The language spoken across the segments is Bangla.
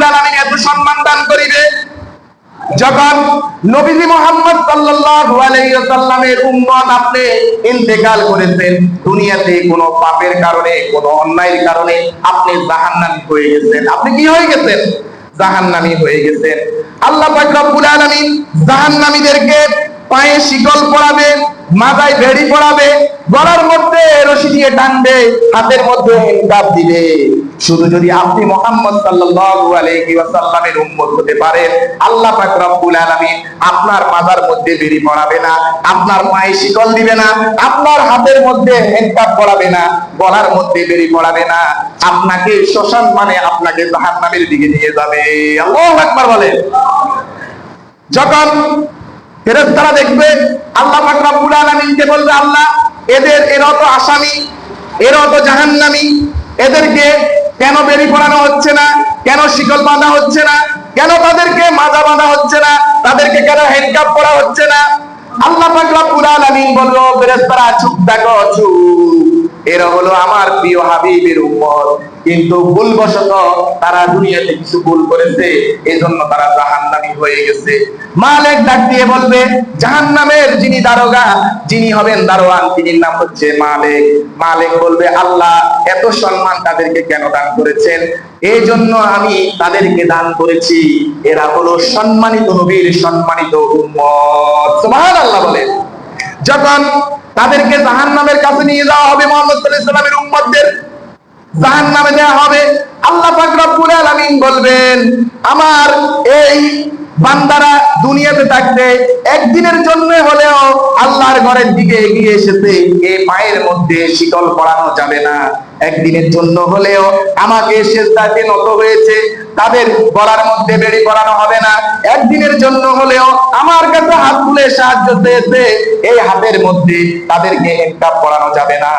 রব্বুল আলামিন এত সম্মান দান করিবে। যখন নবীজি মুহাম্মদ সাল্লাল্লাহু আলাইহি ওয়াসাল্লামের উম্মত আপনি ইন্তেকাল করেছেন, দুনিয়াতে কোনো পাপের কারণে, কোনো অন্যায়ের কারণে আপনি জাহান্নামী হয়ে গেছেন। আপনি কি হয়ে গেছেন? জাহান্নামী হয়ে গেছেন। আল্লাহ পাক রব্বুল আলামিন জাহান্নামীদেরকে পায়ে শিকল পরাবে, মাথায় বেড়ি পরাবে, গলার মধ্যে রশি দিয়ে টানবে, হাতের মধ্যে হেলকাপ দিবে। শুধু যদি আপনি মুহাম্মদ সাল্লাল্লাহু আলাইহি ওয়াসাল্লামের উম্মত হতে পারেন, আল্লাহ পাক রব্বুল আলামিন আপনার মাথার মধ্যে বেড়ি পরাবে না, আপনার পায়ে শিকল দিবে না, আপনার হাতের মধ্যে হেলকাপ পরাবে না, গলার মধ্যে বেড়ি পরাবে না, আপনাকে শ্মশান মানে আপনাকে জাহান্নামের দিকে নিয়ে যাবে। আল্লাহু আকবার বলেন। যখন ফেরেশতারা দেখবে, আল্লাহ পাক রব্বুল আলামিনকে বলবে, আল্লাহ এরা তো আসামি, এরা তো জাহান্নামী, এদেরকে কেন বেড়ি পরানো হচ্ছে না, কেন শিকল বাঁধা হচ্ছে না, কেন তাদেরকে মাজা বাঁধা হচ্ছে না, তাদেরকে কেন হ্যান্ডকাপ পরা হচ্ছে না? আল্লাহ পাক রব্বুল আলামিন বলল, ফেরেশতারা চুপ থাকো, চুপ, এরা হলো আমার প্রিয় হাবিবের উম্মত, কিন্তু ভুলবশত তারা দুনিয়াতে কিছু ভুল করেছে, এজন্য তারা জাহান্নামী হয়ে গেছে। মালিক ডাক দিয়ে বলবে, জাহান্নামের যিনি দারোগা, যিনি হবেন দারোয়ান, তিনি নাম হচ্ছে মালিক। মালিক বলবে, আল্লাহ এত সম্মান তাদেরকে কেন দান করেছেন? এই জন্য আমি তাদেরকে দান করেছি, এরা হলো সম্মানিত নবীর সম্মানিত উম্মত। সুবহানাল্লাহ বলে। যখন তাদেরকে জাহান্নামের কাছে নিয়ে যাওয়া হবে, মুহাম্মদ সাল্লাল্লাহু আলাইহি ওয়াসাল্লামের উম্মতদের জাহান্নামে দেওয়া হবে, আল্লাহ পাক রব্বুল আলামিন বলবেন, আমার এই বান্দারা দুনিয়াতে থাকতে একদিনের জন্য হলেও আল্লাহর ঘরের দিকে এগিয়ে এসেছে, এই পায়ের মধ্যে শিকল পরানো যাবে না। একদিনের জন্য হলেও আমাকে সিজদাতে নত হয়েছে, তাদের গলার মধ্যে বেড়ি পরানো হবে না। একদিনের জন্য হলেও আমার কাছে হাত তুলে সাহায্য চেয়েছে, এই হাতের মধ্যে তাদেরকে হেলকাপ পরানো যাবে না,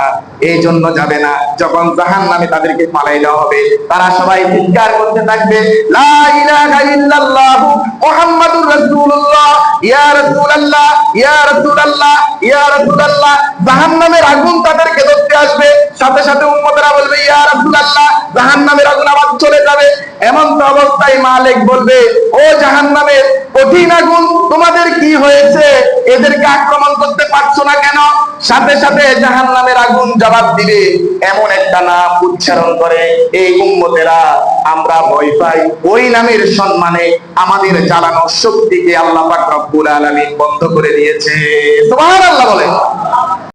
এই জন্য যাবে না। যখন জাহান্নামে তাদেরকে ফালাই দেওয়া হবে, তারা সবাই চিৎকার করতে থাকবে, লা ইলাহা ইল্লাল্লাহ মুহাম্মাদুর রাসূলুল্লাহ, ইয়া রাসূলুল্লাহ, ইয়া রাসূলুল্লাহ, ইয়া রাসূলুল্লাহ। জাহান্নামের আগুন তাদেরকে ধরতে আসবে, সাথে সাথে উম্মতরা বলবে, ইয়া রাসূলুল্লাহ, জাহান্নামের আগুন আবার চলে যাবে। এমন তো অবস্থায় মালিক বলবে, ও জাহান্নামের কঠিন আগুন, তোমাদের কি হয়েছে? এদেরকে আক্রমণ করতে পারছো না কেন? সাথে সাথে জাহান্নামের আগুন জবাব দিবে, এমন একটা নাম উচ্চারণ করে এই উম্মতেরা আমরা ভয় পাই, ওই নামের সম্মানে আমাদের জ্বালানোর শক্তিকে আল্লাহ পাক রব্বুল আলামিন বন্ধ করে দিয়েছে। সুবহানাল্লাহ বলে।